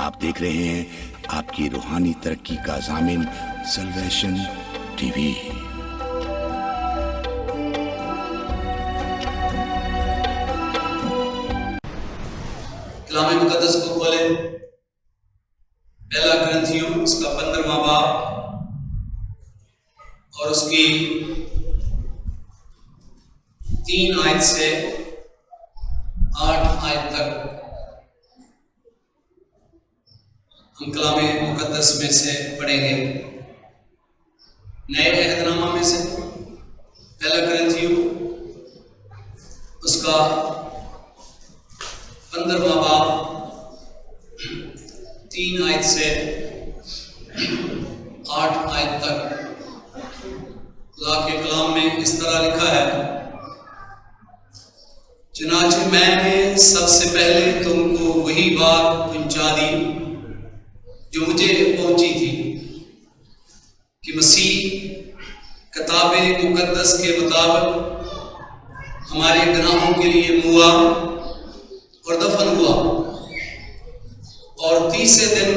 آپ دیکھ رہے ہیں آپ کی روحانی ترقی کا ضامن سلویشن ٹی وی۔ کلام مقدس کو کھولیں، پہلا کرنتھیوں اس کا 15واں باب اور اس کی 3 آیت سے 8 آیت تک ہم کلام مقدس میں سے پڑھیں گے۔ نئے عہد نامہ میں سے پہلا کرنتھیوں اس کا 15واں باب 3 آیت سے 8 آیت تک خدا کے کلام میں اس طرح لکھا ہے: چنانچہ میں نے سب سے پہلے تم کو وہی بات پہنچا دی جو مجھے پہنچی تھی کہ مسیح کتاب مقدس کے مطابق ہمارے گناہوں کے لیے موا اور دفن ہوا، اور تیسرے دن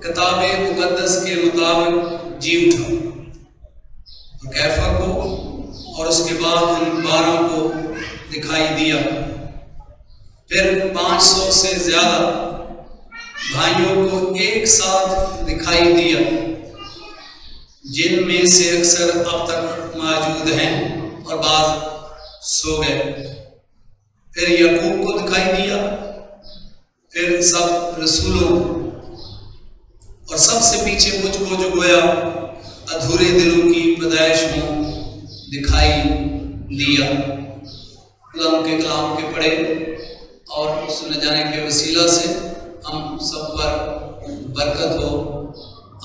کتاب مقدس کے مطابق جی اٹھا، اور کیفا کو اور اس کے بعد ان 12 کو دکھائی دیا، پھر 500 سے زیادہ بھائیوں کو ایک ساتھ دکھائی دیا، جن میں سے اکثر اب تک موجود ہیں اور بعض سو گئے۔ پھر یعقوب کو دکھائی دیا، پھر سب رسولوں اور سب سے پیچھے مجھ کو جو گویا ادھورے دلوں کی پیدائش ہوں دکھائی دیا۔ خدا کے کلام کے پڑھے اور سنے جانے کے وسیلہ سے ہم سب پر برکت ہو،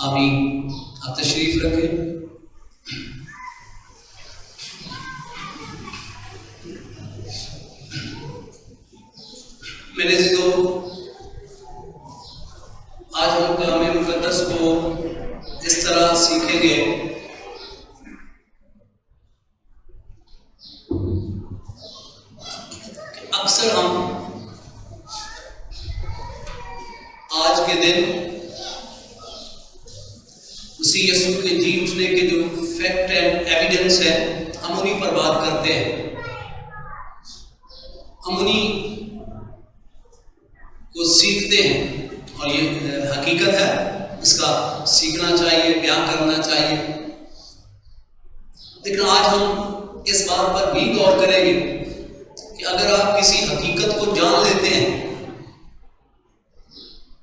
آمین۔ آپ تشریف رکھیں۔ میرے عزیزو، آج ہم کلام مقدس کو اس طرح سیکھیں گے کہ اکثر ہم آج کے دن مسیح یسوع کے جی اٹھنے کے جو فیکٹ اینڈ ایویڈنس ہے ہم انہی پر بات کرتے ہیں، ہم انہی کو سیکھتے ہیں، اور یہ حقیقت ہے، اس کا سیکھنا چاہیے، بیان کرنا چاہیے۔ لیکن آج ہم اس بات پر بھی غور کریں گے کہ اگر آپ کسی حقیقت کو جان لیتے ہیں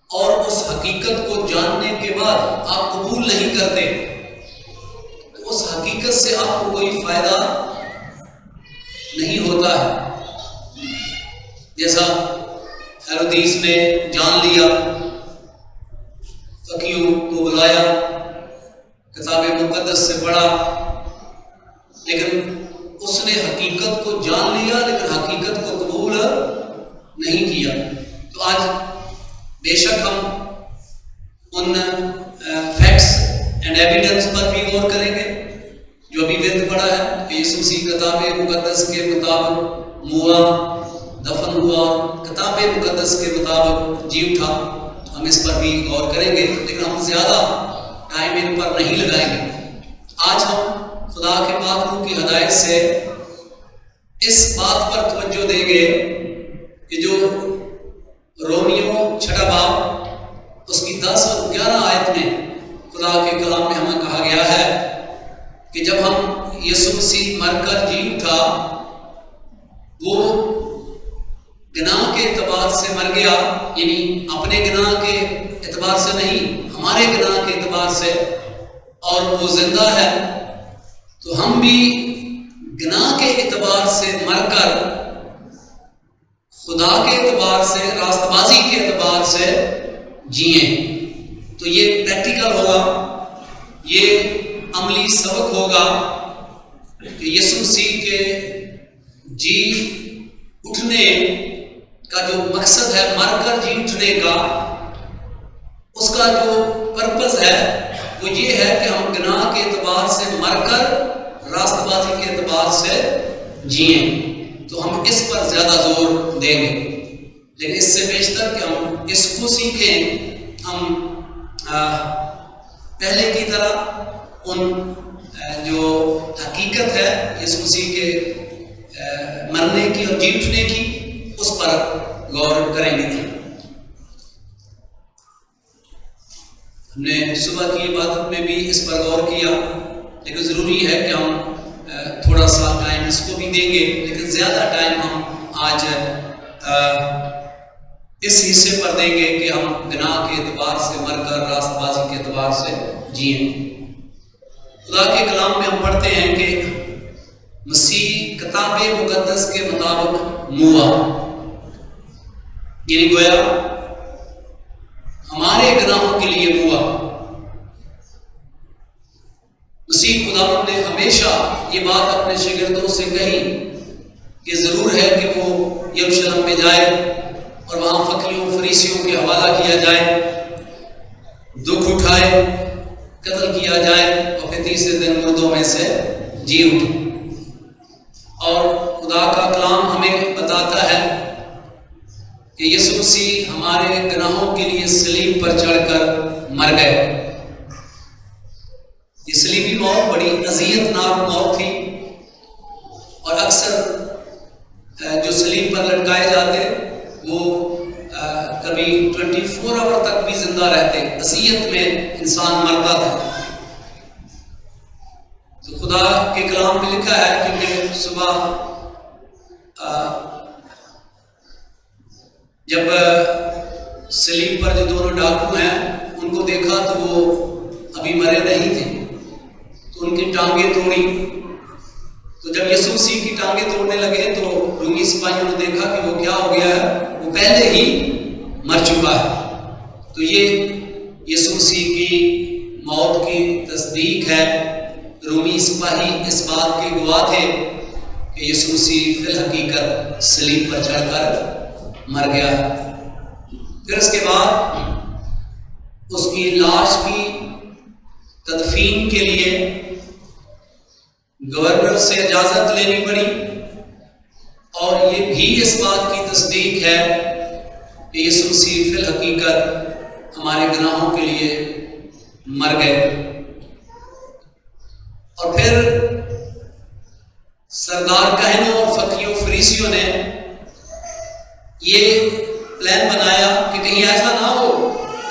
اور اس حقیقت کو جاننے کے بعد آپ قبول نہیں کرتے تو اس حقیقت سے آپ کو کوئی فائدہ نہیں ہوتا ہے۔ جیسا ہیرودیس نے جان لیا، فقیہوں کو بلایا، کتاب مقدس سے پڑھا، لیکن اس نے حقیقت کو جان لیا لیکن حقیقت کو قبول نہیں کیا۔ تو آج بے شک ہم ان فیکٹس اینڈ ایویڈنس پر بھی غور کریں گے جو ابھی وید پڑھا ہے کہ یسوع مسیح کتاب مقدس کے مطابق موا، دفن ہوا، کتاب مقدس کے مطابق جی اٹھا۔ ہم اس پر بھی غور کریں گے لیکن ہم زیادہ ٹائم ان پر نہیں لگائیں گے۔ آج ہم خدا کے پاک روح کی ہدایت سے اس بات پر توجہ دیں گے کہ جو رومیو 6 باب اس کی 10 اور 11 آیت میں خدا کے کلام میں ہمیں کہا گیا ہے کہ جب ہم یسوع مسیح مر کر جی اٹھا، وہ گناہ کے اعتبار سے مر گیا، یعنی اپنے گناہ کے اعتبار سے نہیں، ہمارے گناہ کے اعتبار سے، اور وہ زندہ ہے، تو ہم بھی گناہ کے اعتبار سے مر کر خدا کے اعتبار سے، راست بازی کے اعتبار سے جئیں۔ تو یہ پریکٹیکل ہوگا، یہ عملی سبق ہوگا کہ یسوع مسیح کے جی اٹھنے کا جو مقصد ہے، مر کر جی اٹھنے کا، اس کا جو پرپس ہے وہ یہ ہے کہ ہم گناہ کے اعتبار سے مر کر راست بازی کے اعتبار سے جئیں۔ تو ہم اس پر زیادہ زور دیں گے، لیکن اس سے بیشتر کہ ہم اس کو سیکھیں ہم پہلے کی طرح ان جو حقیقت ہے یسوع مسیح کے مرنے کی اور جی اٹھنے کی، اس پر غور کریں گے۔ ہم نے صبح کی عبادت میں بھی اس پر غور کیا، لیکن ضروری ہے کہ ہم تھوڑا سا ٹائم اس کو بھی دیں گے، لیکن زیادہ ٹائم ہم آج اس حصے پر دیں گے کہ ہم گناہ کے اعتبار سے مر کر راست بازی کے اعتبار سے جئیں۔ خدا کے کلام میں ہم پڑھتے ہیں کہ مسیح کتاب مقدس کے مطابق موا، یعنی گویا ہمارے گناہوں کے لیے موا۔ مسیح خدا نے ہمیشہ یہ بات اپنے شاگردوں سے کہی کہ ضرور ہے کہ وہ یروشلم میں جائے اور وہاں فقیروں فریسیوں کے حوالہ کیا جائے، دکھ اٹھائے، قتل کیا جائے اور پھر تیسرے دن مردوں میں سے جی اٹھے۔ اور خدا کا کلام ہمیں بتاتا ہے کہ یسوع مسیح ہمارے گناہوں کے لیے صلیب پر چڑھ کر مر گئے۔ یہ صلیبی موت بڑی اذیت ناک موت تھی، اور اکثر جو صلیب پر لٹکائے جاتے وہ کبھی 24 آور تک بھی زندہ رہتے، اذیت میں انسان مرتا تھا۔ تو خدا کے کلام میں لکھا ہے، کیونکہ صبح جب صلیب پر جو دونوں ڈاکو ہیں ان کو دیکھا تو وہ ابھی مرے نہیں تھے، تو ان کی ٹانگیں توڑی۔ تو جب یسوع مسیح کی ٹانگیں توڑنے لگے تو رومی سپاہیوں نے دیکھا کہ وہ کیا ہو گیا ہے، وہ پہلے ہی مر چکا ہے۔ تو یہ یسوع مسیح کی موت کی تصدیق ہے۔ رومی سپاہی اس بات کے گواہ تھے کہ یسوع مسیح فی الحقیقت صلیب پر چڑھ کر مر گیا ہے۔ پھر اس کے بعد اس کی لاش کی تدفین کے لیے گورنر سے اجازت لینی پڑی، اور یہ بھی اس بات کی تصدیق ہے کہ یسوع مسیح فی الحقیقت ہمارے گناہوں کے لیے مر گئے۔ اور پھر سردار کہنوں اور فقیوں فریسیوں نے یہ پلان بنایا کہ کہیں ایسا نہ ہو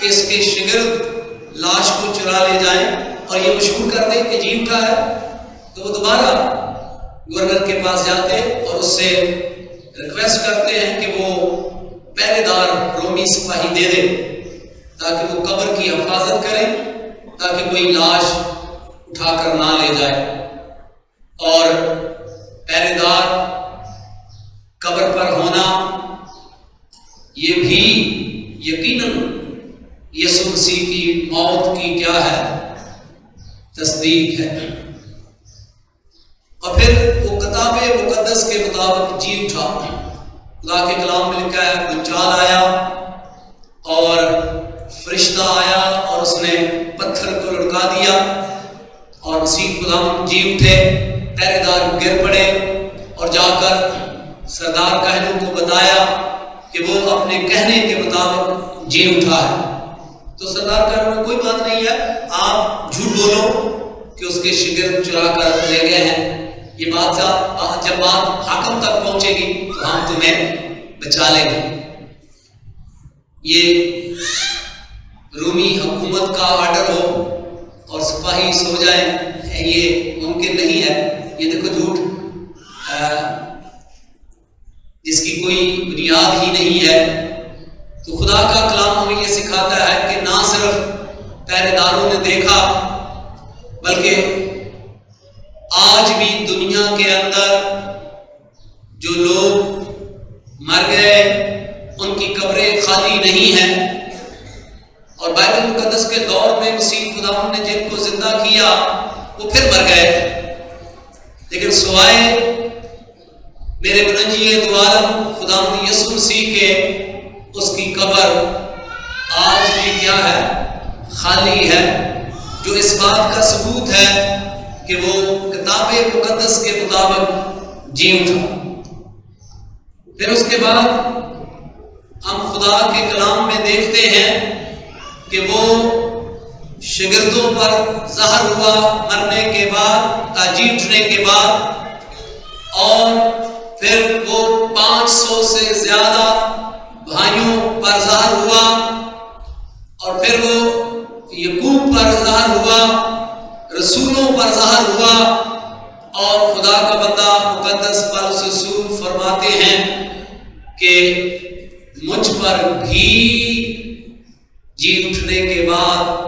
کہ اس کے شاگرد لاش کو چرا لے جائیں اور یہ مشہور کر دیں کہ جی اٹھا ہے۔ تو وہ دوبارہ گورنر کے پاس جاتے اور اس سے ریکویسٹ کرتے ہیں کہ وہ پہرے دار رومی سپاہی دے دے تاکہ وہ قبر کی حفاظت کریں، تاکہ کوئی لاش اٹھا کر نہ لے جائے۔ اور پہرے دار قبر پر ہونا یہ بھی یقیناً یسوع مسیح کی موت کی کیا ہے، تصدیق ہے۔ اور پھر وہ کتاب مقدس کے مطابق جی اٹھا۔ خدا کے کلام میں لکھا ہے بھونچال آیا اور فرشتہ آیا اور اس نے پتھر کو لڑکا دیا، اور مسیح خدا جی اٹھے۔ پہرے دار گر پڑے اور جا کر سردار کاہنوں کو بتایا کہ وہ اپنے کہنے کے مطابق جی اٹھا ہے۔ تو سردار کاہنوں میں کوئی بات نہیں ہے، آپ جھوٹ بولو کہ اس کے شاگرد چرا کر لے گئے ہیں۔ یہ بات جب بات حاکم تک پہنچے گی تو ہم تمہیں بچا لیں گے۔ یہ رومی حکومت کا آرڈر ہو اور سپاہی سو جائیں، یہ ممکن نہیں ہے۔ یہ دیکھو جھوٹ جس کی کوئی بنیاد ہی نہیں ہے۔ تو خدا کا کلام ہمیں یہ سکھاتا ہے کہ نہ صرف پہرے داروں نے دیکھا، بلکہ آج بھی دنیا کے اندر جو لوگ مر گئے ان کی قبریں خالی نہیں ہیں۔ اور بائبل مقدس کے دور میں مسیح خدا نے جن کو زندہ کیا وہ پھر مر گئے، لیکن سوائے میرے بنجی دو عالم خدا یسوع مسیح کے اس کی قبر آج بھی کیا ہے، خالی ہے، جو اس بات کا ثبوت ہے کہ وہ کتاب مقدس کے مطابق جی اٹھا۔ پھر اس کے بعد ہم خدا کے کلام میں دیکھتے ہیں کہ وہ شاگردوں پر ظاہر ہوا مرنے کے بعد، جی اٹھنے کے بعد، اور پھر وہ 500 سے زیادہ بھائیوں پر ظاہر ہوا، اور پھر وہ یعقوب پر ظاہر ہوا، رسولوں پر ظاہر ہوا، اور خدا کا بندہ مقدس پولس رسول فرماتے ہیں کہ مجھ پر بھی جی اٹھنے کے بعد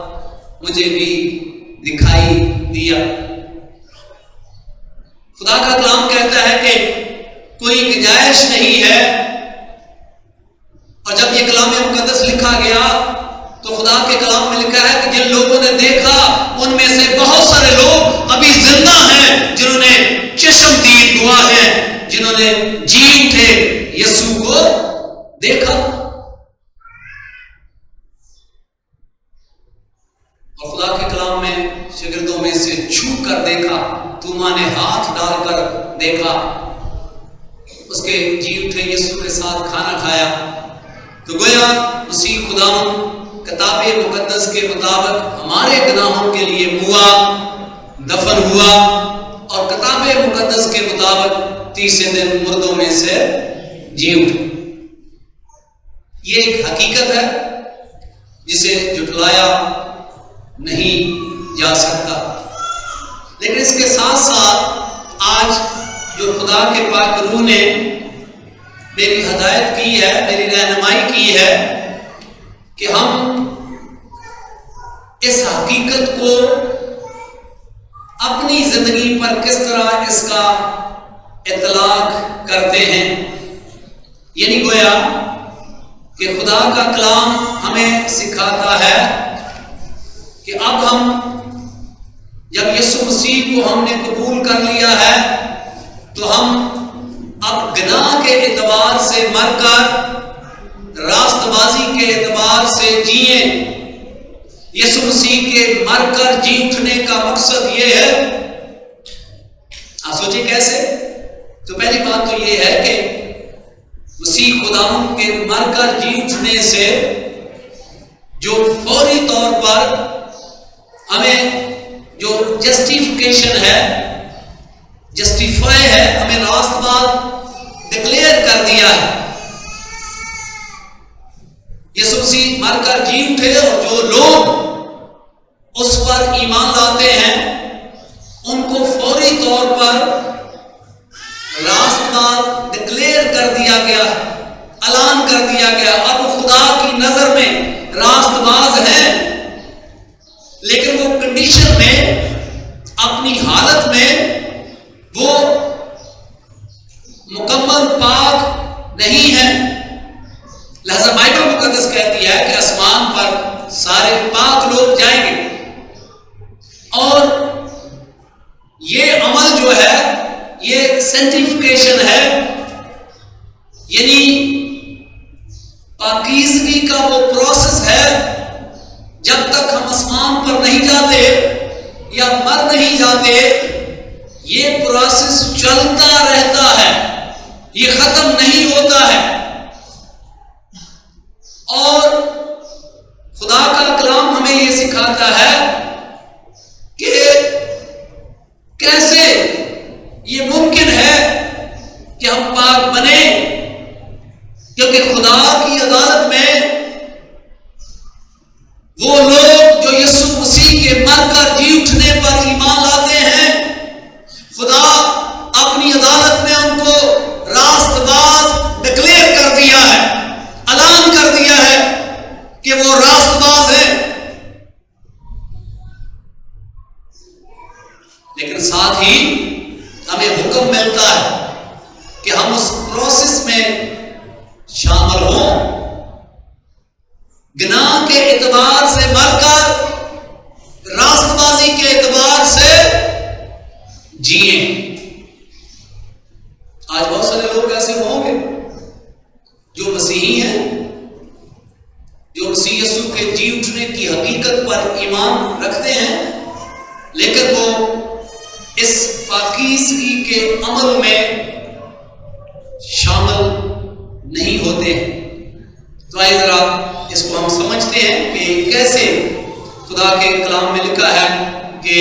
مجھے بھی دکھائی دیا۔ خدا کا کلام کہتا ہے کہ کوئی گنجائش نہیں ہے، اور جب یہ کلام مقدس لکھا گیا تو خدا کے کلام میں لکھا ہے کہ جن لوگوں نے دیکھا ان میں سے بہت سارے لوگ ابھی زندہ ہیں، جنہوں نے چشم دید گواہ ہیں، جنہوں نے جی اٹھے یسوع کو دیکھا۔ اور خدا کے کلام میں شاگردوں میں سے چھو کر دیکھا، توما نے ہاتھ ڈال کر دیکھا، اس کے جی اٹھے یسوع کے ساتھ کھانا کھایا۔ تو گویا مسیح خداوند کتاب مقدس کے مطابق ہمارے گناہوں کے لیے ہوا، دفن ہوا، اور کتاب مقدس کے مطابق تیسرے دن مردوں میں سے جی اٹھا۔ یہ ایک حقیقت ہے جسے جھٹلایا نہیں جا سکتا۔ لیکن اس کے ساتھ ساتھ آج جو خدا کے پاک روح نے میری ہدایت کی ہے، میری رہنمائی کی ہے کہ ہم اس حقیقت کو اپنی زندگی پر کس طرح اس کا اطلاق کرتے ہیں، یعنی گویا کہ خدا کا کلام ہمیں سکھاتا ہے کہ اب ہم جب یسوع مسیح کو ہم نے قبول کر لیا ہے تو ہم اب گناہ کے اعتبار سے مر کر راست بازی کے اعتبار سے جئیں۔ یسوع مسیح کے مر کر جی اٹھنے کا مقصد یہ ہے، آپ سوچیں کیسے؟ تو پہلی بات تو یہ ہے کہ مسیح خداوند کے مر کر جی اٹھنے سے جو فوری طور پر ہمیں جو جسٹیفیکیشن ہے، جسٹیفائی ہے، ہمیں راست باز ڈکلیئر کر دیا ہے۔ یسوع مسیح مر کر جی اٹھے، اور جو لوگ اس پر ایمان لاتے ہیں ان کو فوری طور پر راست باز ڈکلیئر کر دیا گیا، اعلان کر دیا گیا، اور وہ خدا کی نظر میں راست باز ہیں، لیکن وہ کنڈیشن میں، اپنی حالت میں وہ مکمل پاک نہیں ہے۔ لہذا بائبل مقدس کہتی ہے کہ آسمان پر سارے پاک لوگ جائیں گے، اور یہ عمل جو ہے یہ سینٹیفیکیشن ہے، یعنی پاکیزگی کا وہ پروسیس ہے۔ جب تک ہم آسمان پر نہیں جاتے یا مر نہیں جاتے، یہ پروسیس چلتا رہتا ہے، یہ ختم نہیں ہوتا ہے۔ اور خدا کا کلام ہمیں یہ سکھاتا ہے کہ کیسے یہ ممکن ہے کہ ہم پاک بنے، کیونکہ خدا کی عدالت میں وہ لوگ جو یسوع مسیح کے مر کر جی اٹھنے پر ایمان لاتے ہیں، خدا اپنی عدالت میں ان کو راست باز ڈکلیئر کر دیا ہے، اعلان کر دیا ہے کہ وہ راست باز ہیں۔ لیکن ساتھ ہی ہمیں حکم ملتا ہے کہ ہم اس پروسیس میں شامل ہوں، گناہ کے اعتبار سے مر کر راست بازی کے اعتبار سے جئیں۔ آج بہت سارے لوگ ایسے ہوں گے جو مسیحی ہیں، جو مسیح یسوع کے جی اٹھنے کی حقیقت پر ایمان رکھتے ہیں، لیکن وہ اس پاکیزگی کے عمل میں شامل نہیں ہوتے۔ تو آئیے ذرا اس کو ہم سمجھتے ہیں کہ کیسے خدا کے کلام میں لکھا ہے کہ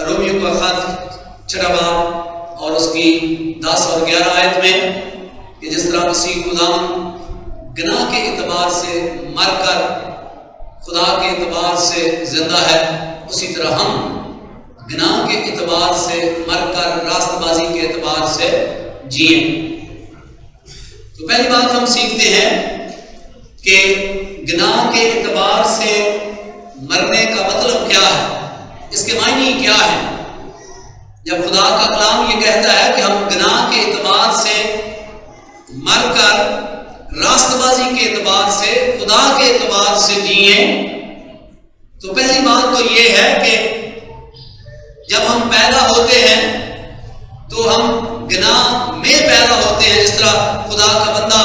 رومیو کا خط 6 باب اور اس کی 10 اور 11 آیت میں کہ جس طرح مسیح خدا گناہ کے اعتبار سے مر کر خدا کے اعتبار سے زندہ ہے، اسی طرح ہم گناہ کے اعتبار سے مر کر راست بازی کے اعتبار سے جئیں۔ تو پہلی بات ہم سیکھتے ہیں کہ گناہ کے اعتبار سے مرنے کا مطلب کیا ہے، اس کے معنی کیا ہے۔ جب خدا کا کلام یہ کہتا ہے کہ ہم گناہ کے اعتبار سے مر کر راست بازی کے اعتبار سے خدا کے اعتبار سے جئیں، تو پہلی بات تو یہ ہے کہ جب ہم پیدا ہوتے ہیں تو ہم گناہ میں پیدا ہوتے ہیں۔ جس طرح خدا کا بندہ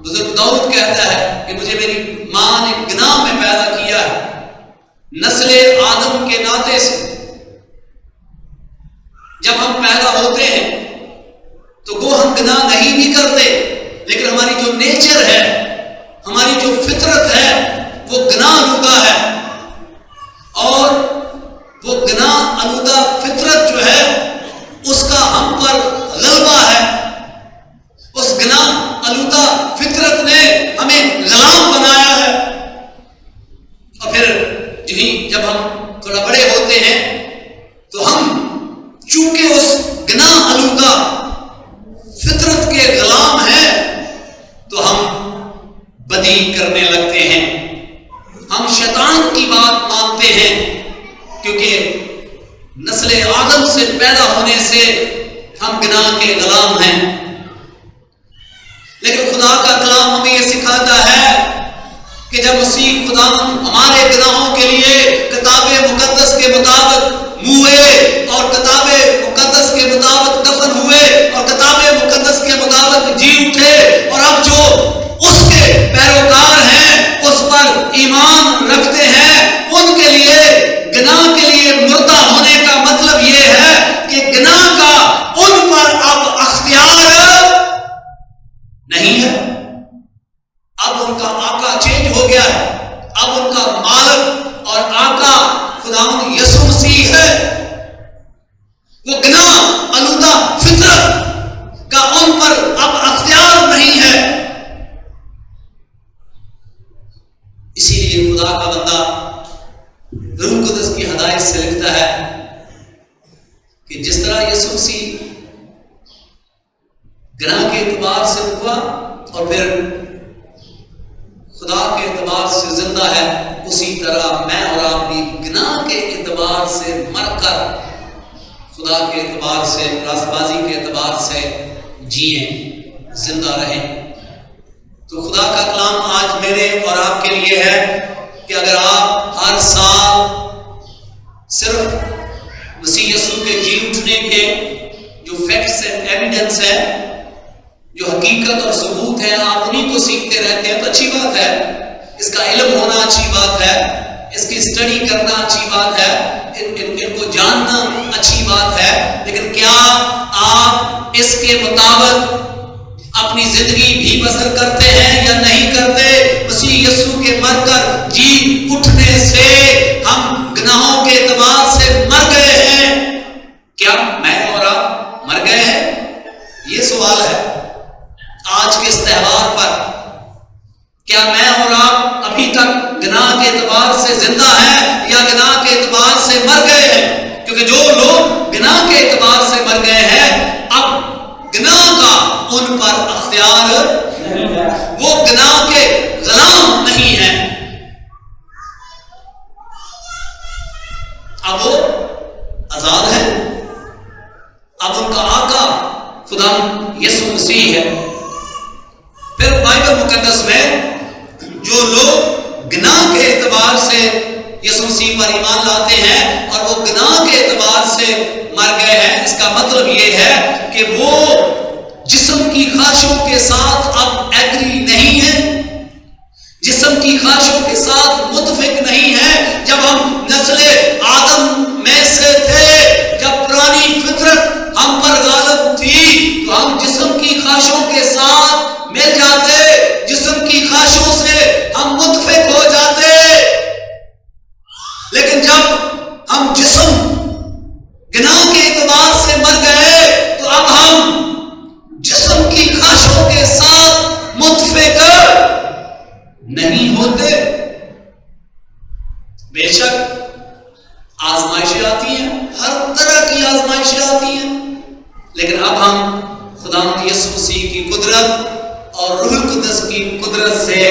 بزرگ داؤد کہتا ہے کہ مجھے میری ماں نے گناہ میں پیدا کیا ہے، نسل آدم کے ناطے سے۔ جب ہم پیدا ہوتے ہیں تو وہ ہم گناہ نہیں بھی کرتے، لیکن ہماری جو نیچر ہے، ہماری جو فطرت ہے، وہ گناہ آلودہ ہے، اور وہ گناہ آلودہ فطرت جو ہے اس کا ہم پر غلبہ ہے۔ اس گناہ آلودہ فطرت نے ہمیں غلام بنایا ہے، اور پھر جب ہم تھوڑا بڑے ہوتے ہیں تو ہم چونکہ اس گناہ آلودہ فطرت کے غلام ہیں تو ہم بدی کرنے لگتے ہیں، ہم شیطان کی بات مانتے ہیں، کیونکہ نسل آدم سے پیدا ہونے سے ہم گناہ کے غلام ہیں۔ لیکن خدا کا کلام ہمیں یہ سکھاتا ہے کہ جب مسیح خدا ہمارے گناہوں کے لیے کتاب مقدس کے مطابق موئے اور کتاب مقدس کے مطابق دفن ہوئے اور کتاب مقدس کے مطابق جی اٹھے، اور اب جو اس کے پیروکار ہیں اس پر ایمان رکھتے ہیں، ان کے لیے گناہ کے لیے مردہ ہونے کا مطلب یہ ہے کہ گناہ کا ان پر اب اختیار نہیں ہے۔ اب ان کا آقا چینج ہو گیا ہے، اب ان کا مالک اور آقا خداوند یسوع مسیح ہے۔ وہ گناہ آلودہ فطرت کا ان پر اب اختیار نہیں ہے۔ اسی لیے خدا کا بندہ روح القدس کی ہدایت سے لکھتا ہے کہ جس طرح یسوع مسیح گناہ کے اعتبار سے ہوا اور پھر خدا کے اعتبار سے زندہ ہے، اسی طرح میں اور آپ بھی گناہ کے اعتبار سے مر کر خدا کے اعتبار سے راست بازی کے اعتبار سے جئیں، زندہ رہیں۔ تو خدا کا کلام آج میرے اور آپ کے لیے ہے کہ اگر آپ ہر سال صرف مسیح یسوع کے جی اٹھنے کے جو فیکٹس اینڈ ایویڈنس ہے، جو حقیقت اور ثبوت ہے، آپ انہیں کو سیکھتے رہتے ہیں تو اچھی بات ہے، اس کا علم ہونا اچھی بات ہے، اس کی اسٹڈی کرنا اچھی بات ہے، ان کو جاننا اچھی بات ہے، لیکن کیا آپ اس کے مطابق اپنی زندگی بھی بسر کرتے ہیں یا نہیں کرتے؟ مسیح یسوع کے مر کر جی اٹھنے سے ہم گناہوں کے اعتبار سے مر گئے ہیں۔ کیا میں اور آپ مر گئے ہیں؟ یہ سوال ہے آج کے اس تہوار پر۔ کیا میں اور آپ ابھی تک گناہ کے اعتبار سے زندہ ہیں یا گناہ کے اعتبار سے مر گئے ہیں؟ کیونکہ جو لوگ گناہ کے اعتبار سے مر گئے ہیں، اب گناہ کا ان پر اختیار نہیں ہے، وہ گناہ کے غلام نہیں ہیں، اب وہ آزاد ہیں، اب ان کا آقا خدا یسوع مسیح ہے۔ پھر بائبل مقدس میں جو لوگ گناہ کے اعتبار سے یسوع مسیح پر ایمان لاتے ہیں اور وہ گناہ کے اعتبار سے مر گئے ہیں، اس کا مطلب یہ ہے کہ وہ جسم کی خواہشوں کے ساتھ اب ایگری نہیں ہے، جسم کی خواہشوں کے ساتھ متفق نہیں ہے۔ جب ہم نسل آدم میں سے تھے، جب پرانی فطرت ہم پر غالب تھی، تو ہم جسم کی خواہشوں کے ساتھ مل جاتے، جسم کی خواہشوں سے ہم نہیں ہوتے. بے شک آزمائشیں آتی ہیں، ہر طرح کی آزمائشیں آتی ہیں، لیکن اب ہم خدا یسوع مسیح کی قدرت اور روح القدس کی قدرت سے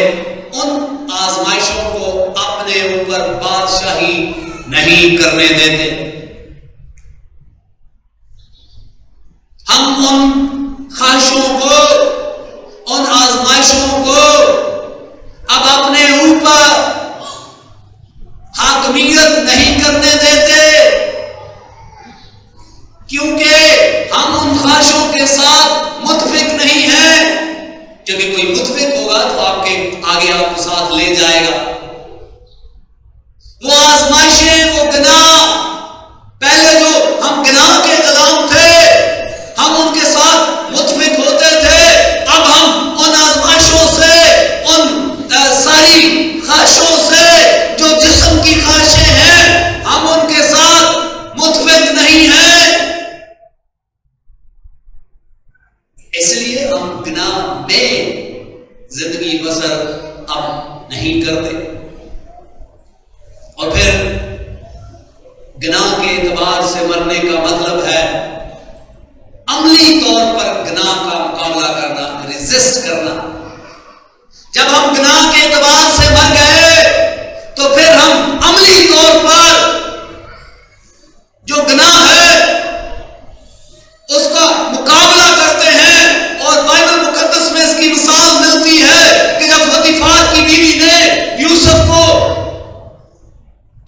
ان آزمائشوں کو اپنے اوپر بادشاہی نہیں کرنے دیتے. ہم ان خواہشوں کو، ان آزمائشوں کو اب اپنے اوپر حاکمیت نہیں کرنے دیتے، کیونکہ ہم ان خواہشوں کے ساتھ متفق نہیں ہیں. کیونکہ کوئی متفق ہوگا تو آپ کے آگے آپ کو ساتھ لے جائے گا. وہ آزمائشیں، وہ گناہ، پہلے جو ہم گناہ کے غلام تھے ہم ان کے ساتھ متفق ہوتے تھے، اب ہم ان آزمائشوں سے، ان ساری خواہشوں سے جو جسم کی خواہشیں ہیں، ہم ان کے ساتھ متفق نہیں ہیں. اس لیے ہم گناہ میں زندگی بسر اب نہیں کرتے. اور پھر گناہ کے اعتبار سے مرنے کا مطلب ہے عملی طور پر گناہ کا مقابلہ کرنا، ریزسٹ کرنا. جب ہم گناہ کے اعتبار سے مر گئے تو پھر ہم عملی طور پر جو گناہ ہے اس کا مقابلہ کرتے ہیں. اور بائبل مقدس میں اس کی مثال ملتی ہے کہ جب پوتیفار کی بیوی نے یوسف کو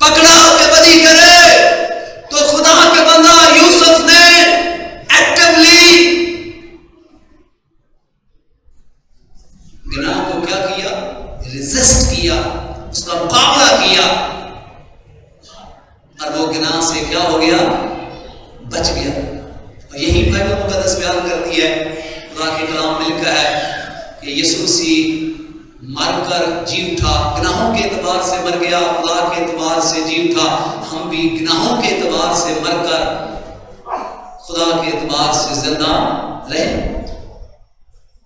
پکڑا کہ بدی کرے تو خدا کے بندہ یوسف نے ایکٹیولی گناہ کو کیا کیا؟ ریزسٹ کیا، اس کا مقابلہ کیا، اور وہ گناہ سے کیا ہو گیا؟ بچ گیا. اور یہی بائبل مقدس بیان کرتی ہے، خدا کے کلام میں لکھا ہے کہ یسوع مسیح مر کر جی اٹھا. گناہوں کے اعتبار سے مر گیا، خدا کے اعتبار سے جی اٹھا. ہم بھی گناہوں کے اعتبار سے مر کر خدا کے اعتبار سے زندہ رہے.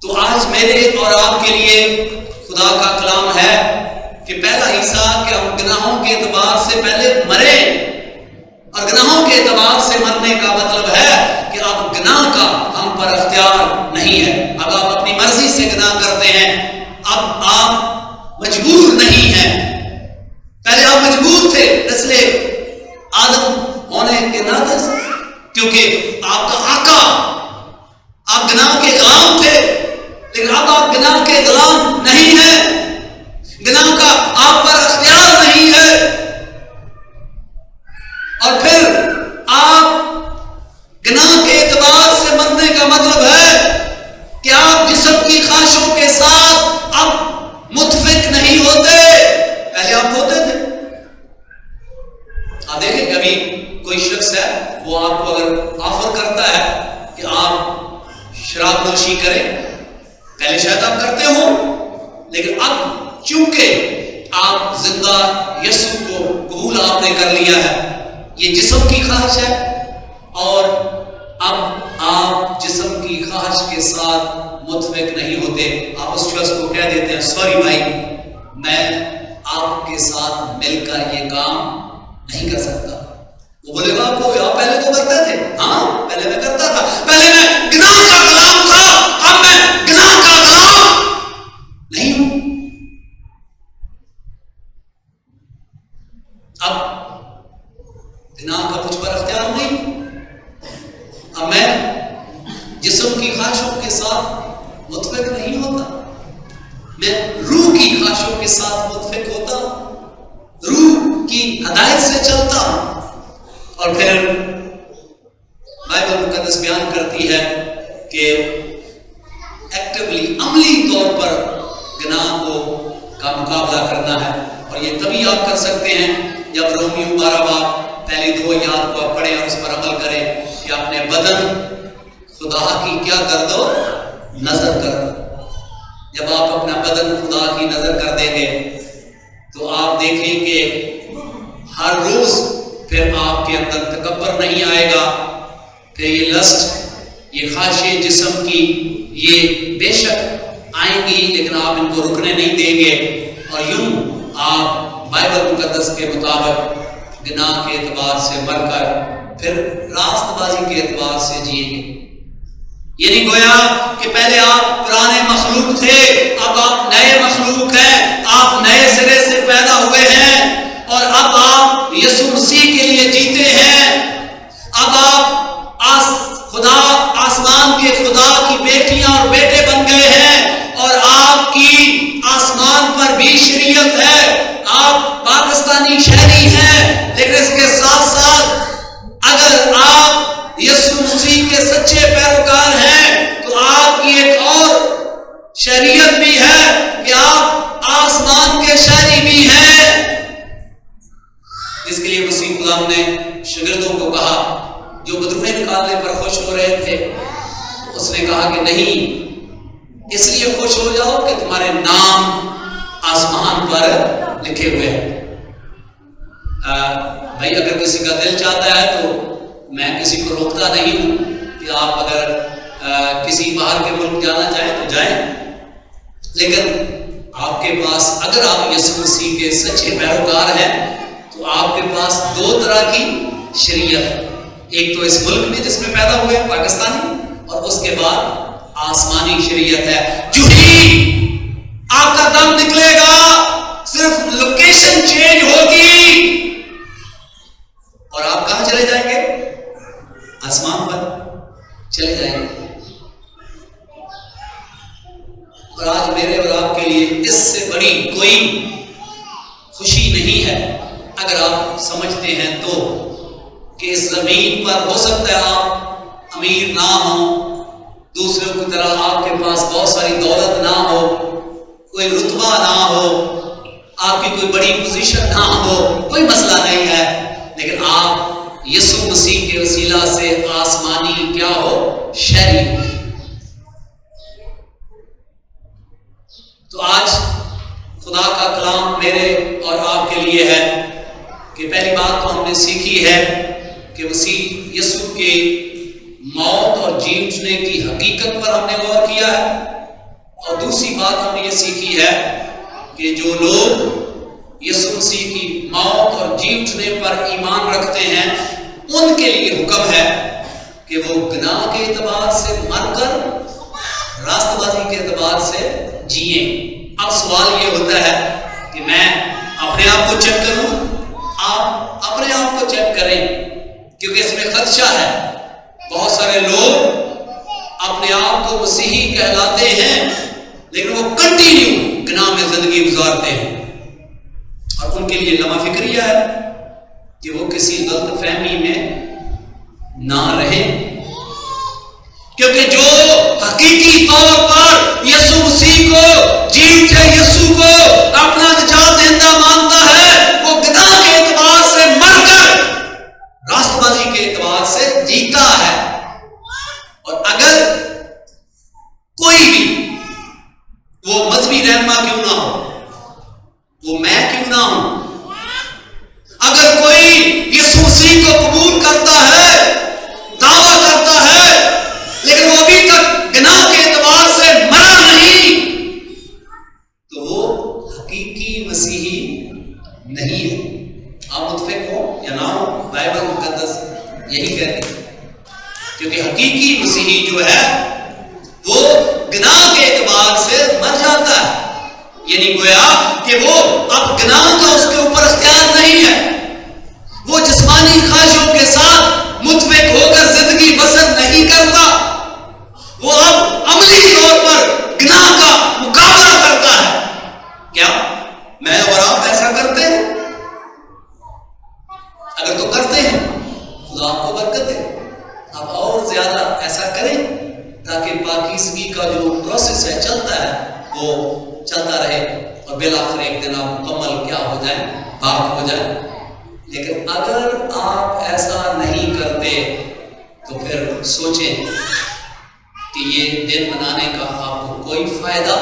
تو آج میرے اور آپ کے لیے خدا کا کلام ہے کہ پہلا حصہ کہ ہم گناہوں کے اعتبار سے پہلے مرے، اور گناہوں کے اعتبار سے مرنے کا مطلب ہے کہ اب گناہ کا ہم پر اختیار نہیں ہے. اب آپ اپنی مرضی سے گناہ کرتے ہیں، اب آپ مجبور نہیں ہیں. پہلے آپ مجبور تھے نسل آدم ہونے کے ناطے سے، کیونکہ آپ کا آقا، آپ گناہ کے غلام تھے. لیکن اب آپ گناہ کے غلام نہیں ہیں، گناہ کا آپ پر اختیار نہیں ہے. اور پھر آپ گناہ کے اعتبار سے مرنے کا مطلب ہے کہ آپ جسم کی خواہشوں کے ساتھ اب متفق نہیں ہوتے. پہلے آپ ہوتے تھے. آپ دیکھیں کبھی کوئی شخص ہے وہ آپ کو اگر آفر کرتا ہے کہ آپ شراب نوشی کریں، پہلے شاید آپ کرتے ہو، لیکن اب چونکہ آپ زندہ یسوع کو قبول آپ نے کر لیا ہے، یہ جسم کی خواہش ہے، اور اب آپ جسم کی خواہش کے ساتھ متفق نہیں ہوتے. آپ اس شخص کو کہہ دیتے ہیں سوری بھائی، میں آپ کے ساتھ مل کر یہ کام نہیں کر سکتا. وہ بولے گا آپ کو آپ پہلے تو کرتے تھے. ہاں پہلے میں کرتا تھا، پہلے میں گناہ کا غلام تھا، اب میں گناہ کا غلام نہیں ہوں. اب گناہ کا مجھ پر اختیار نہیں. اب میں جسم کی خواہشوں کے ساتھ متفق نہیں ہوتا، میں روح کی خواہشوں کے ساتھ متفق ہوتا، روح کی ہدایت سے چلتا. اور پھر بائبل مقدس بیان کرتی ہے کہ ایکٹیولی، عملی طور پر گناہ کا مقابلہ کرنا ہے. اور یہ تبھی آپ کر سکتے ہیں جب رومیو 12 باب پہلی 2 آیات کو آپ پڑھیں اور اس پر عمل کریں کہ اپنے بدن خدا کی کیا کر دو؟ نظر کر دو. جب آپ اپنا بدن خدا کی نظر کر دیں گے تو آپ دیکھیں کہ ہر روز پھر آپ کے اندر تکبر نہیں آئے گا کہ یہ لسٹ، یہ خواہشیں جسم کی یہ بے شک آئیں گی، لیکن آپ ان کو رکنے نہیں دیں گے. اور یوں آپ بائبل مقدس کے مطابق گناہ کے اعتبار سے مر کر پھر راست بازی کے اعتبار سے جئیں گے۔ یہ نہیں گویا کہ پہلے آپ پرانے مخلوق تھے، اب آپ نئے مخلوق ہیں، آپ نئے سرے سے پیدا ہوئے ہیں اور اب آپ یسوع مسیح کے لیے جیتے ہیں۔ اب آپ خدا آسمان کے خدا کی بیٹیاں اور بیٹے بن گئے ہیں اور آپ کی آسمان پر بھی شریعت ہے، آپ پاکستانی شہری ہیں، لیکن اس کے ساتھ ساتھ اگر آپ یسوع مسیح کے سچے پیروکار ہیں تو آپ کی ایک اور شریعت بھی ہے کہ آپ آسمان کے شہری بھی ہیں، جس کے لیے مسیح غلام نے شاگردوں کو کہا جو بدروہیں نکالنے پر خوش ہو رہے تھے، اس نے کہا کہ نہیں، اس لیے خوش ہو جاؤ کہ تمہارے نام آسمان پر لکھے ہوئے ہیں۔ بھائی اگر کسی کا دل چاہتا ہے تو میں کسی کو روکتا نہیں ہوں کہ آپ اگر کسی باہر کے ملک جانا چاہیں تو جائیں، لیکن آپ کے پاس اگر آپ یسوع مسیح کے سچے پیروکار ہیں تو آپ کے پاس دو طرح کی شریعت ہے، ایک تو اس ملک میں جس میں پیدا ہوئے پاکستانی، اور اس کے بعد آسمانی شریعت ہے۔ جو ہی آپ کا دم نکلے گا صرف لوکیشن چینج ہوگی اور آپ کہاں چلے جائیں گے؟ آسمان پر چلے جائیں گے۔ اور آج میرے اور آپ کے لیے اس سے بڑی کوئی خوشی نہیں ہے اگر آپ سمجھتے ہیں تو کہ اس زمین پر ہو سکتا ہے آپ امیر نہ ہوں، دوسروں کی طرح آپ کے پاس بہت ساری دولت نہ ہو، کوئی رتبہ نہ ہو، آپ کی کوئی بڑی پوزیشن نہ ہو، کوئی مسئلہ نہیں ہے، لیکن آپ یسوع مسیح کے وسیلہ سے آسمانی کیا ہو؟ شہری۔ تو آج خدا کا کلام میرے اور آپ کے لیے ہے کہ پہلی بات تو ہم نے سیکھی ہے کہ مسیح یسوع کے موت اور جی اٹھنے کی حقیقت پر ہم نے غور کیا ہے، اور دوسری بات ہم نے یہ سیکھی ہے کہ جو لوگ یسوع مسیح کی موت اور جی اٹھنے پر ایمان رکھتے ہیں ان کے لیے حکم ہے کہ وہ گناہ کے اعتبار سے مر کر راست بازی کے اعتبار سے جئیں۔ اب سوال یہ ہوتا ہے کہ میں اپنے آپ کو چیک کروں، آپ اپنے آپ کو چیک کریں، کیونکہ اس میں خدشہ ہے۔ بہت سارے لوگ اپنے آپ کو مسیحی کہلاتے ہیں لیکن وہ کنٹینیو گناہ میں زندگی گزارتے ہیں، اور ان کے لیے لمحہ فکریہ ہے کہ وہ کسی غلط فہمی میں نہ رہیں، کیونکہ جو حقیقی طور پر یسوع مسیح کو جی اٹھے یسوع کو اپنا نجات دہندہ مانتا ہے، وہ گناہ کے اعتبار سے مر کر راست بازی کے اعتبار سے جیتا ہے۔ اور اگر کوئی بھی وہ مذہبی رہنما کیوں نہ ہو، وہ میں کیوں نہ ہوں، اگر کوئی یسوع مسیح کو قبول کرتا ہے، دعویٰ کرتا ہے، لیکن وہ ابھی تک گناہ کے اعتبار سے مرا نہیں، تو وہ حقیقی مسیحی نہیں ہے۔ آپ متفق ہو یا نہ ہو، بائبل مقدس یہی کہتی ہے، کیونکہ حقیقی مسیحی جو ہے وہ گناہ کے اعتبار سے مر جاتا ہے، یعنی گویا کہ وہ اب گناہ کا اس کے اوپر اختیار نہیں ہے، وہ جسمانی خواہشوں کے ساتھ متفق ہو کر زندگی بسر نہیں کرتا، وہ اب عملی طور پر گناہ کا مقابلہ کرتا ہے۔ کیا میں اور آپ ایسا کرتے ہیں؟ اگر تو کرتے ہیں خدا آپ کو برکت دے، آپ اور زیادہ ایسا کریں تاکہ پاکیزگی کا جو پروسیس ہے چلتا ہے وہ چلتا رہے اور بالآخر ایک دن آپ مکمل کیا ہو جائیں؟ پاک ہو جائیں۔ لیکن اگر آپ ایسا نہیں کرتے تو پھر سوچیں کہ یہ دن منانے کا آپ کو کوئی فائدہ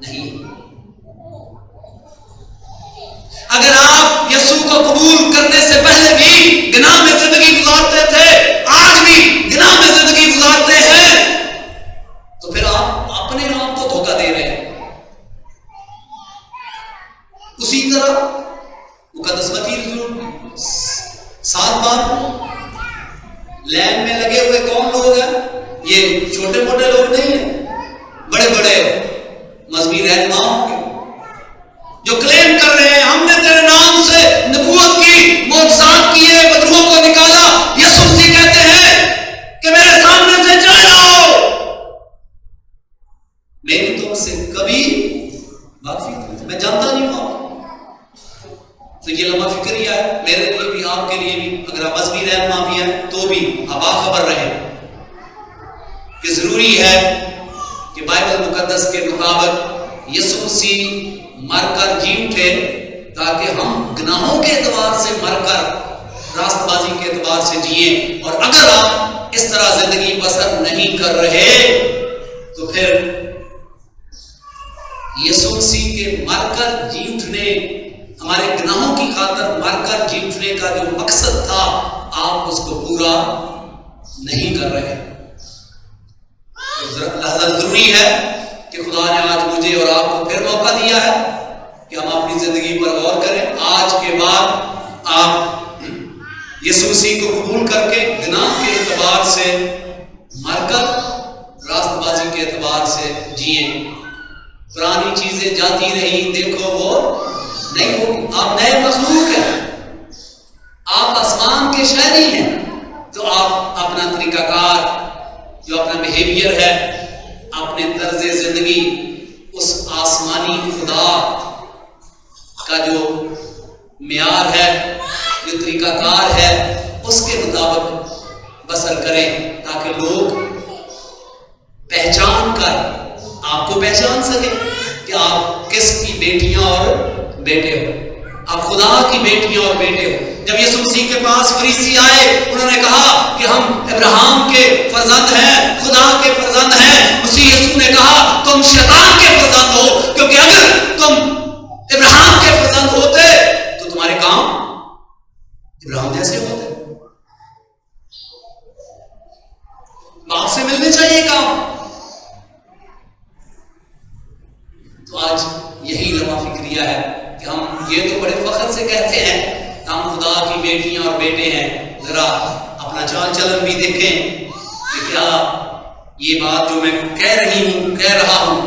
نہیں۔ اگر آپ یسوع کو قبول کرنے سے پہلے بھی گناہ میں زندگی گزارتے تھے، آج بھی گناہ میں زندگی گزارتے ہیں، تو پھر آپ اپنے آپ کو دھوکہ دے رہے ہیں، اسی طرح مقدس متی رسول 7 بار لین میں لگے ہوئے کون لوگ ہیں؟ یہ چھوٹے موٹے لوگ نہیں ہیں، بڑے بڑے مذہبی رہنماؤں کے جو کلیم کر رہے ہیں ہم نے تیرے نام سے نبوت کی، معجزات کیے، بدروحوں کو نکالا۔ یسوع مسیح کہتے ہیں کہ میرے سامنے سے چلے جاؤ، میری تم سے کبھی بات نہیں، میں جانتا نہیں ہوں۔ تو یہ لمحہ فکریہ ہے میرے لیے بھی، آپ کے لیے بھی، اگر آپ مذہبی رہنما بھی ہیں تو بھی آپ باخبر رہیں کہ ضروری ہے کہ بائبل مقدس کے مطابق یسوع مسیح مر کر جی اٹھے تاکہ ہم گناہوں کے اعتبار سے مر کر راست بازی کے اعتبار سے جئیں۔ اور اگر آپ اس طرح زندگی بسر نہیں کر رہے تو پھر یسوع مسیح کے مر کر جی اٹھنے، ہمارے گناہوں کی خاطر مر کر جی اٹھنے کا جو مقصد تھا آپ اس کو پورا نہیں کر رہے۔ لہذا ضروری ہے کہ خدا نے آج مجھے اور آپ کو پھر موقع دیا ہے کہ ہم اپنی زندگی پر غور کریں۔ آج کے بعد آپ یسوع مسیح کو قبول کر کے گناہ کے اعتبار سے مر کر راست بازی کے اعتبار سے جئیں۔ پرانی چیزیں جاتی رہی دیکھو وہ نہیں ہوگی، آپ نئے مخلوق ہیں، آپ آسمان کے شہری ہیں، تو آپ اپنا طریقہ کار جو اپنا بیہیویئر ہے، اپنے طرز زندگی اس آسمانی خدا کا جو معیار ہے، جو طریقہ کار ہے، اس کے مطابق بسر کریں تاکہ لوگ پہچان کر آپ کو پہچان سکیں کہ آپ کس کی بیٹیاں اور بیٹے ہو، آپ خدا کی بیٹیاں اور بیٹے ہو۔ جب یسوع مسیح کے پاس فریسی آئے، انہوں نے کہا کہ ہم ابراہیم کے فرزند ہیں، خدا کے فرزند ہیں۔ مسیح یسوع نے کہا تم شیطان کے فرزند ہو، کیونکہ اگر تم ابراہیم کے فرزند ہوتے تو تمہارے کام ابراہیم جیسے ہوتے، باپ سے ملنے چاہیے کام۔ تو آج یہی لمحہ فکریہ ہے کہ ہم یہ تو بڑے فخر سے کہتے ہیں کہ ہم خدا کی بیٹیاں اور بیٹے ہیں، ذرا اپنا چال چلن بھی دیکھیں کہ کیا یہ بات جو میں کہہ رہا ہوں،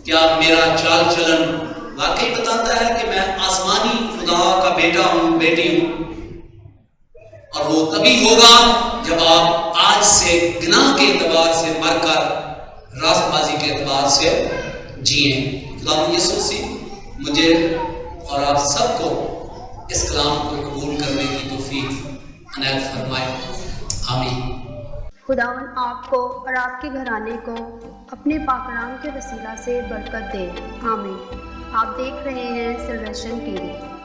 کیا میرا چال چلن واقعی بتاتا ہے کہ میں آسمانی خدا کا بیٹا ہوں، بیٹی ہوں؟ اور وہ تبھی ہوگا جب آپ آج سے گناہ کے اعتبار سے مر کر راست بازی کے اعتبار سے جئیں۔ خدا یسوع مسیح مجھے اور آپ سب کو اس کلام کو قبول کرنے کی توفیق عنایت فرمائے، آمین۔ خداوند آپ کو اور آپ کے گھرانے کو اپنے پاک کلام کے وسیلہ سے برکت دے، آمین۔ آپ دیکھ رہے ہیں سلویشن ٹی وی۔